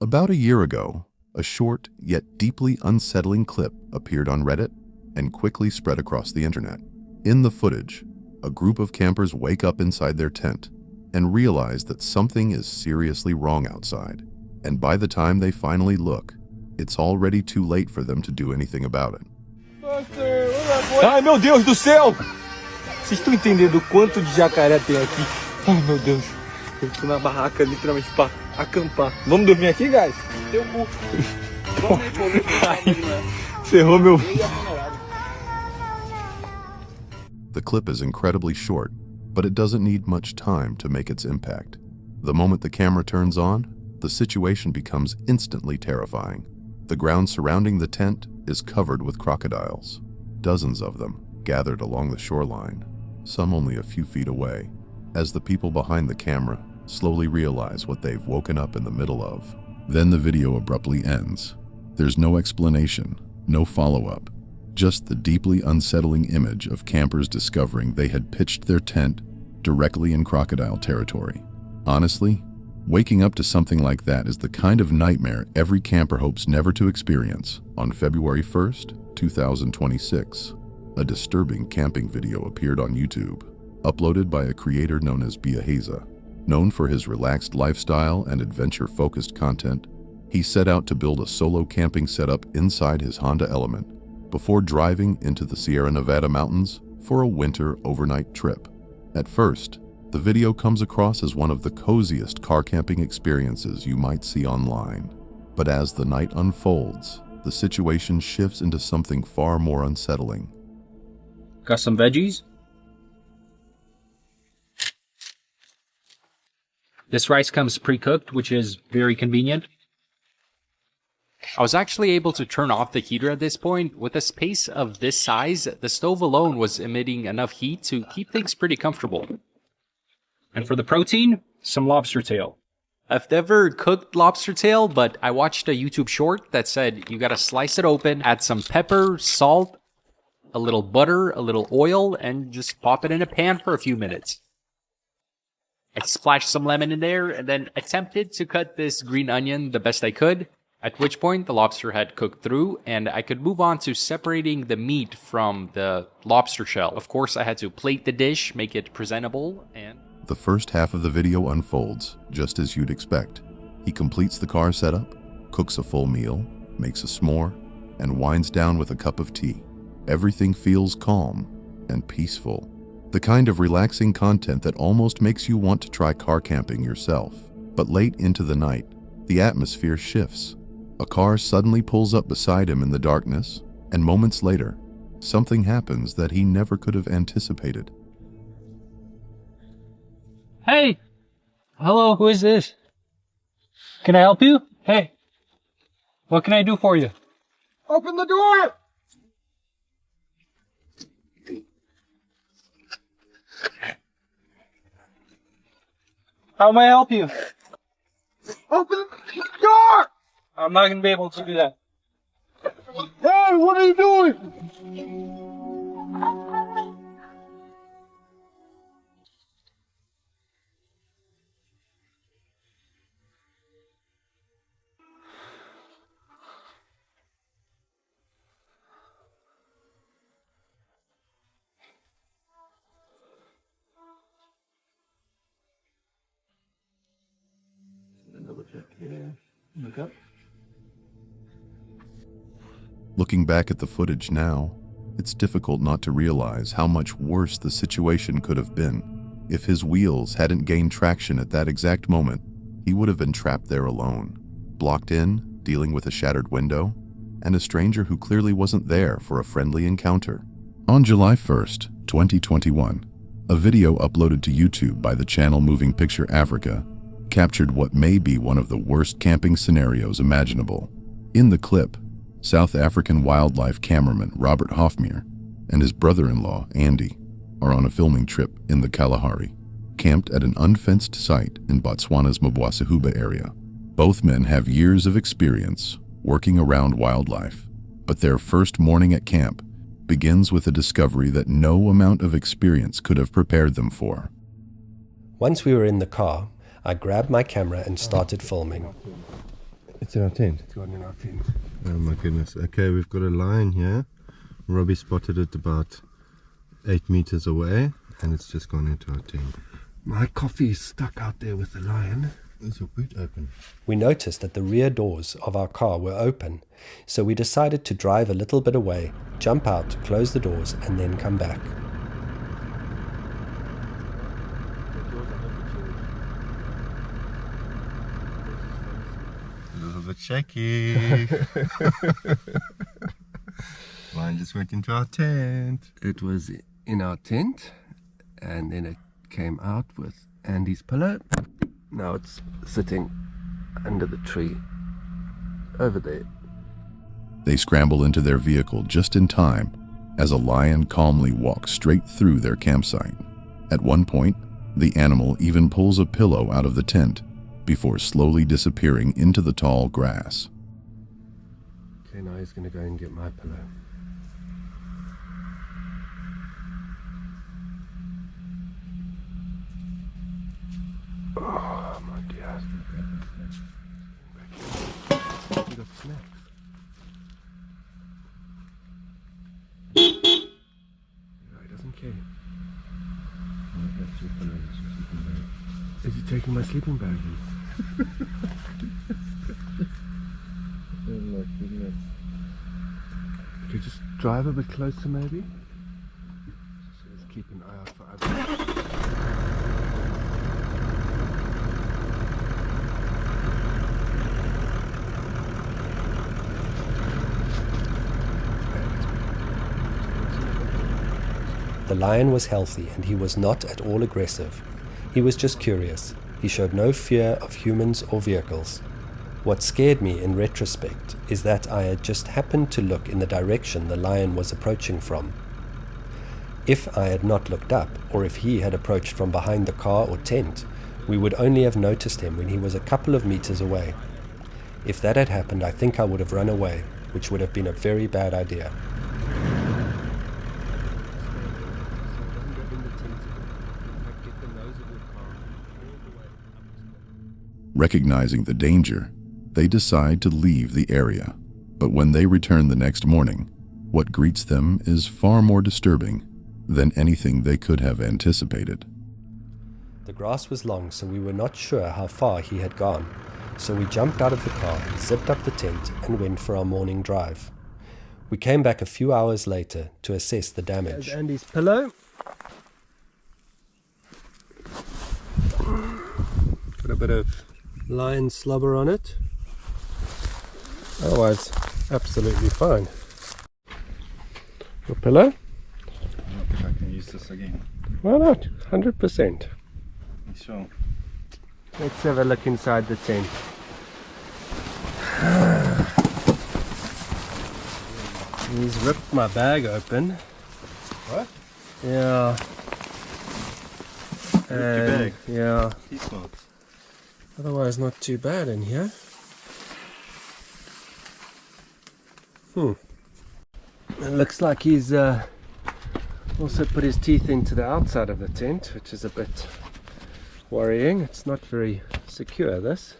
About a year ago, a short yet deeply unsettling clip appeared on Reddit and quickly spread across the internet. In the footage, a group of campers wake up inside their tent and realize that something is seriously wrong outside. And by the time they finally look, it's already too late for them to do anything about it. Ai, meu Deus do céu! Vocês estão entendendo o quanto de jacaré tem aqui? Ai, meu Deus. Eu tô na barraca literalmente pra acampar. Vamos dormir aqui, guys? Teu cu. Vamos aí, pô. Ferrou meu... The clip is incredibly short, but it doesn't need much time to make its impact. The moment the camera turns on, the situation becomes instantly terrifying. The ground surrounding the tent is covered with crocodiles, dozens of them gathered along the shoreline, some only a few feet away, as the people behind the camera slowly realize what they've woken up in the middle of. Then the video abruptly ends. There's no explanation, no follow-up, just the deeply unsettling image of campers discovering they had pitched their tent directly in crocodile territory. Honestly, waking up to something like that is the kind of nightmare every camper hopes never to experience. On February 1st, 2026, a disturbing camping video appeared on YouTube, uploaded by a creator known as Biaheza. Known for his relaxed lifestyle and adventure-focused content, he set out to build a solo camping setup inside his Honda Element before driving into the Sierra Nevada mountains for a winter overnight trip. At first, the video comes across as one of the coziest car camping experiences you might see online. But as the night unfolds, the situation shifts into something far more unsettling. Got some veggies? This rice comes pre-cooked, which is very convenient. I was actually able to turn off the heater at this point. With a space of this size, the stove alone was emitting enough heat to keep things pretty comfortable. And for the protein, some lobster tail. I've never cooked lobster tail, but I watched a YouTube short that said you gotta slice it open, add some pepper, salt, a little butter, a little oil, and just pop it in a pan for a few minutes. I splashed some lemon in there and then attempted to cut this green onion the best I could, at which point the lobster had cooked through and I could move on to separating the meat from the lobster shell. Of course, I had to plate the dish, make it presentable, and... The first half of the video unfolds just as you'd expect. He completes the car setup, cooks a full meal, makes a s'more, and winds down with a cup of tea. Everything feels calm and peaceful. The kind of relaxing content that almost makes you want to try car camping yourself. But late into the night, the atmosphere shifts. A car suddenly pulls up beside him in the darkness, and moments later, something happens that he never could have anticipated. Hey! Hello, who is this? Can I help you? Hey! What can I do for you? Open the door! How may I help you? Open the door! I'm not gonna be able to do that. Hey, what are you doing? Look up. Looking back at the footage now, it's difficult not to realize how much worse the situation could have been. If his wheels hadn't gained traction at that exact moment, he would have been trapped there alone, blocked in, dealing with a shattered window, and a stranger who clearly wasn't there for a friendly encounter. On July 1st, 2021, a video uploaded to YouTube by the channel Moving Picture Africa captured what may be one of the worst camping scenarios imaginable. In the clip, South African wildlife cameraman Robert Hofmeer and his brother-in-law, Andy, are on a filming trip in the Kalahari, camped at an unfenced site in Botswana's Mabwasahuba area. Both men have years of experience working around wildlife, but their first morning at camp begins with a discovery that no amount of experience could have prepared them for. Once we were in the car, I grabbed my camera and started filming. It's in our tent. It's gone in our tent. Oh my goodness. Okay, we've got a lion here. Robbie spotted it about 8 meters away, and it's just gone into our tent. My coffee is stuck out there with the lion. Is your boot open? We noticed that the rear doors of our car were open, so we decided to drive a little bit away, jump out, close the doors, and then come back. A little bit shaky. Lion just went into our tent. It was in our tent, and then it came out with Andy's pillow. Now it's sitting under the tree over there. They scramble into their vehicle just in time as a lion calmly walks straight through their campsite. At one point, the animal even pulls a pillow out of the tent before slowly disappearing into the tall grass. Okay, now he's going to go and get my pillow. Oh my dear. We got snacks. No, he doesn't care. Is he taking my sleeping bag? Okay, just drive a bit closer maybe. Just keep an eye out for others. The lion was healthy and he was not at all aggressive. He was just curious. He showed no fear of humans or vehicles. What scared me in retrospect is that I had just happened to look in the direction the lion was approaching from. If I had not looked up, or if he had approached from behind the car or tent, we would only have noticed him when he was a couple of meters away. If that had happened, I think I would have run away, which would have been a very bad idea. Recognizing the danger, they decide to leave the area. But when they return the next morning, what greets them is far more disturbing than anything they could have anticipated. The grass was long, so we were not sure how far he had gone. So we jumped out of the car, zipped up the tent, and went for our morning drive. We came back a few hours later to assess the damage. There's Andy's pillow. Got a bit of lion slobber on it. Otherwise, absolutely fine. Your pillow? I don't think I can use this again. Why not? 100%. Sure. Let's have a look inside the tent. He's ripped my bag open. What? Yeah. Ripped your bag? Yeah. He's not. Otherwise not too bad in here. It looks like he's also put his teeth into the outside of the tent, which is a bit worrying. It's not very secure, this.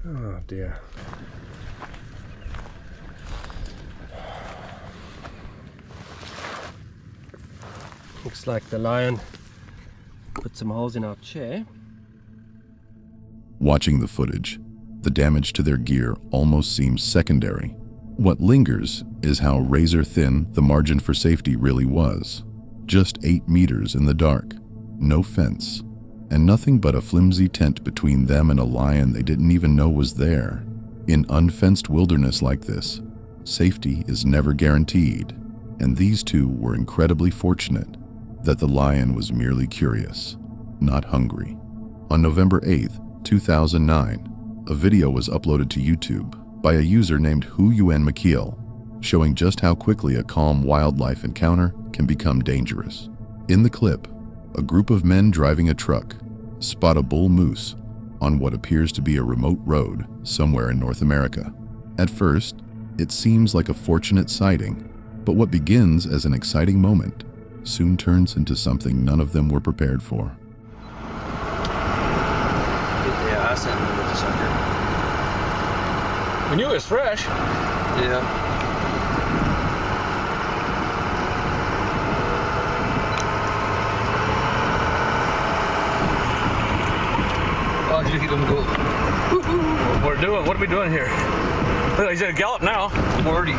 Oh dear. Looks like the lion put some holes in our chair. Watching the footage, the damage to their gear almost seems secondary. What lingers is how razor-thin the margin for safety really was. Just 8 meters in the dark, no fence, and nothing but a flimsy tent between them and a lion they didn't even know was there. In unfenced wilderness like this, safety is never guaranteed, and these two were incredibly fortunate that the lion was merely curious, not hungry. On November 8th, 2009, a video was uploaded to YouTube by a user named Huyuan McKeel, showing just how quickly a calm wildlife encounter can become dangerous. In the clip, a group of men driving a truck spot a bull moose on what appears to be a remote road somewhere in North America. At first, it seems like a fortunate sighting, but what begins as an exciting moment soon turns into something none of them were prepared for. Ja, sen with the sucker. We knew it was fresh. Yeah. Oh, did you let him go? What are we doing here? Look, he's at a gallop now. 40.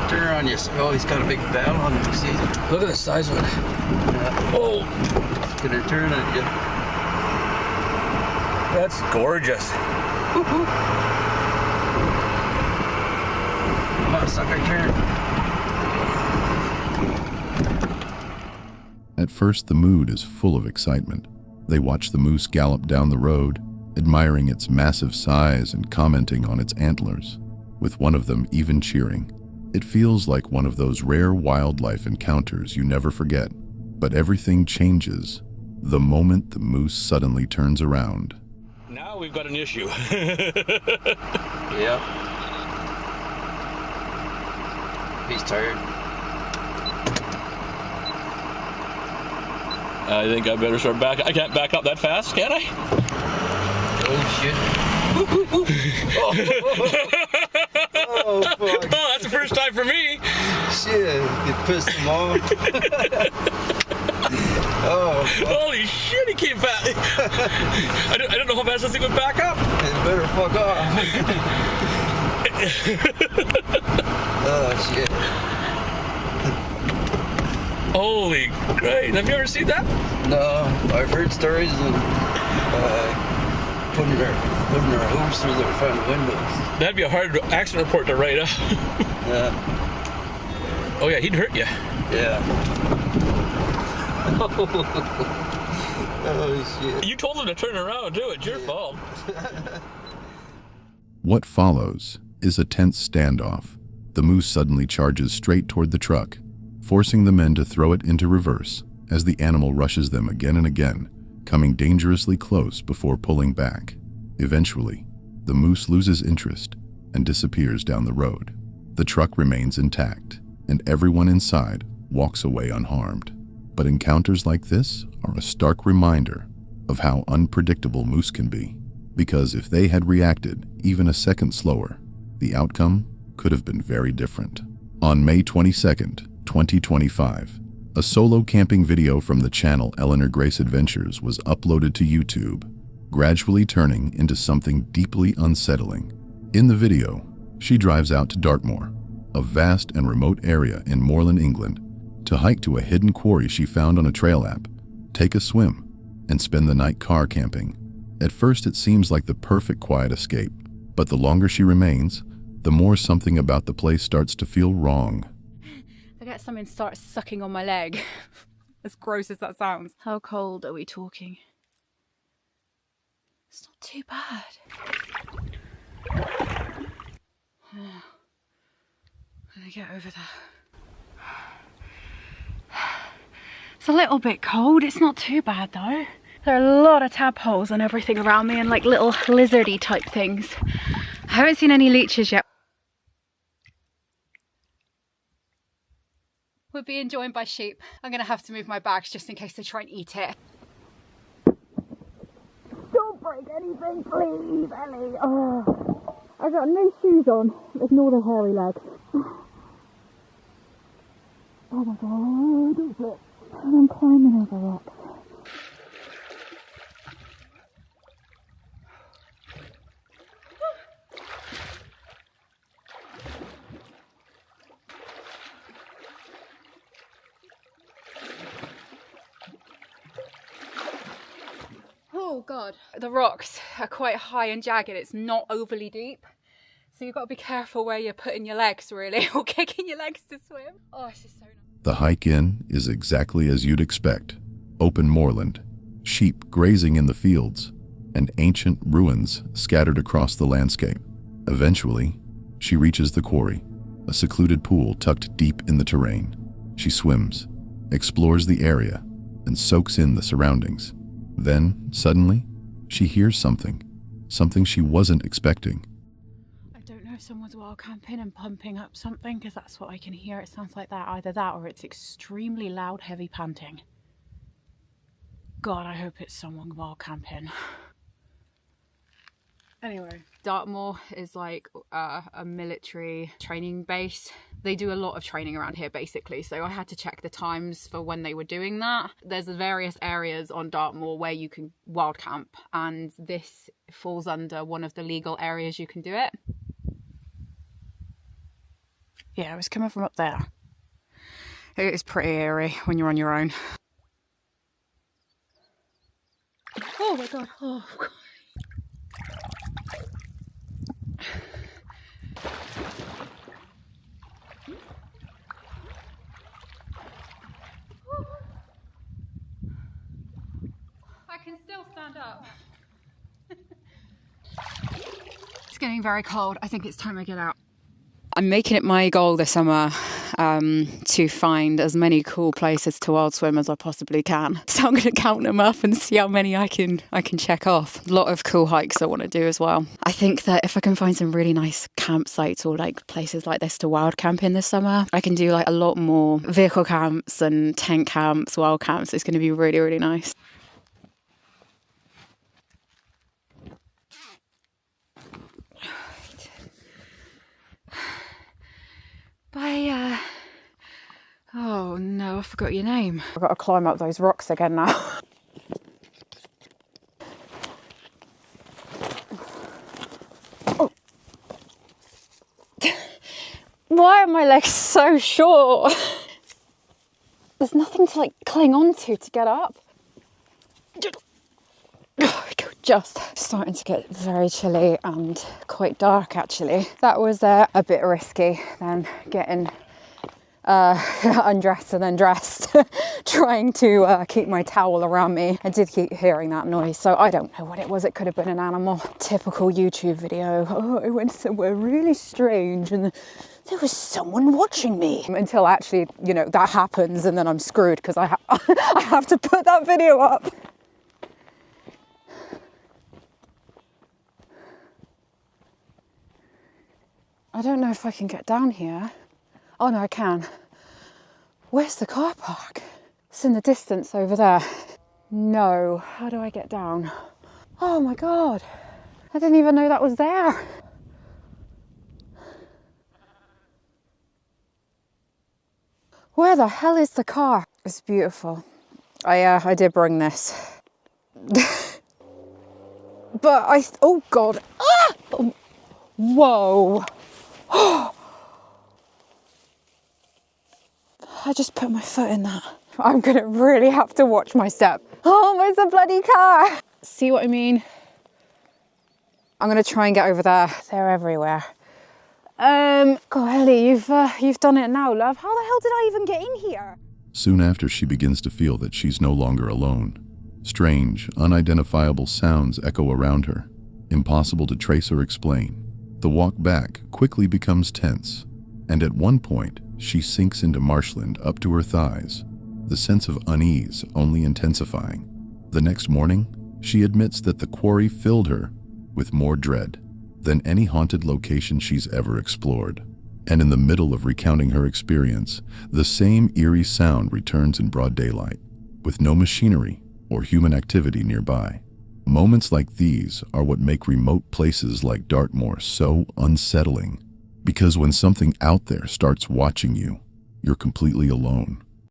Turn around you. Oh, he's got a big battle on him. See? Look at the size of it. Yeah. Oh, It's gonna turn at you. that's gorgeous. Come on, sucker, turn. At first, the mood is full of excitement. They watch the moose gallop down the road, admiring its massive size and commenting on its antlers, with one of them even cheering. It feels like one of those rare wildlife encounters you never forget. But everything changes the moment the moose suddenly turns around. Now we've got an issue. Yeah. He's tired. I think I better start back. I can't back up that fast, can I? Oh, shit. Oh, fuck. Oh, that's the first time for me. Shit, you pissed him off. Oh, fuck. Holy shit, he came back. I don't know how fast this thing would back up. You better fuck off. Oh, shit. Holy great. Have you ever seen that? No, I've heard stories of putting their hooves through their front windows. That'd be a hard accident report to write up. Yeah. Oh yeah, he'd hurt you. Yeah. Oh, shit. You told him to turn around, too. It's your fault. What follows is a tense standoff. The moose suddenly charges straight toward the truck, forcing the men to throw it into reverse as the animal rushes them again and again, coming dangerously close before pulling back. Eventually, the moose loses interest and disappears down the road. The truck remains intact, and everyone inside walks away unharmed. But encounters like this are a stark reminder of how unpredictable moose can be, because if they had reacted even a second slower, the outcome could have been very different. On May 22nd, 2025, a solo camping video from the channel Eleanor Grace Adventures was uploaded to YouTube, gradually turning into something deeply unsettling. In the video, she drives out to Dartmoor, a vast and remote area in Moorland, England, to hike to a hidden quarry she found on a trail app, take a swim, and spend the night car camping. At first, it seems like the perfect quiet escape, but the longer she remains, the more something about the place starts to feel wrong. I get something starts sucking on my leg. As gross as that sounds. How cold are we talking? It's not too bad. When I get over that. It's a little bit cold. It's not too bad though. There are a lot of tadpoles and everything around me and like little lizardy type things. I haven't seen any leeches yet. We're being joined by sheep. I'm gonna have to move my bags just in case they try and eat it. Don't break anything, please, Ellie. Oh, I've got no shoes on. Ignore the hairy legs. Oh my god, don't flip. And I'm climbing over rocks. Oh god. The rocks are quite high and jagged. It's not overly deep. So you've got to be careful where you're putting your legs really, or kicking your legs to swim. Oh, this is so nice. The hike in is exactly as you'd expect. Open moorland, sheep grazing in the fields, and ancient ruins scattered across the landscape. Eventually, she reaches the quarry, a secluded pool tucked deep in the terrain. She swims, explores the area, and soaks in the surroundings. Then, suddenly, she hears something she wasn't expecting. I don't know if someone's wild camping and pumping up something, because that's what I can hear. It sounds like that. Either that or it's extremely loud, heavy panting. God, I hope it's someone wild camping. Anyway, Dartmoor is like a military training base. They do a lot of training around here basically, so I had to check the times for when they were doing that. There's various areas on Dartmoor where you can wild camp, and this falls under one of the legal areas you can do it. Yeah, it was coming from up there. It is pretty eerie when you're on your own. Oh my god, oh god. I can still stand up. It's getting very cold. I think it's time I get out. I'm making it my goal this summer to find as many cool places to wild swim as I possibly can. So I'm going to count them up and see how many I can check off. A lot of cool hikes I want to do as well. I think that if I can find some really nice campsites or like places like this to wild camp in this summer, I can do like a lot more vehicle camps and tent camps, wild camps. It's going to be really, really nice. Bye. Oh no, I forgot your name. I've got to climb up those rocks again now. Oh. Why are my legs so short? There's nothing to like cling onto to get up. Just starting to get very chilly and quite dark actually. That was a bit risky than getting undressed and then dressed, trying to keep my towel around me. I did keep hearing that noise, so I don't know what it was. It could have been an animal. Typical YouTube video. Oh, I went somewhere really strange and there was someone watching me. Until actually, you know, that happens and then I'm screwed because I have to put that video up. I don't know if I can get down here. Oh no, I can. Where's the car park? It's in the distance over there. No, how do I get down? Oh my God, I didn't even know that was there. Where the hell is the car? It's beautiful. I did bring this. But oh God. Ah! Oh, whoa. I just put my foot in that. I'm gonna really have to watch my step. Oh, where's the bloody car? See what I mean? I'm gonna try and get over there. They're everywhere. God, Ellie, you've done it now, love. How the hell did I even get in here? Soon after, she begins to feel that she's no longer alone. Strange, unidentifiable sounds echo around her, impossible to trace or explain. The walk back quickly becomes tense, and at one point, she sinks into marshland up to her thighs, the sense of unease only intensifying. The next morning, she admits that the quarry filled her with more dread than any haunted location she's ever explored. And in the middle of recounting her experience, the same eerie sound returns in broad daylight, with no machinery or human activity nearby. Moments like these are what make remote places like Dartmoor so unsettling, because when something out there starts watching you, you're completely alone.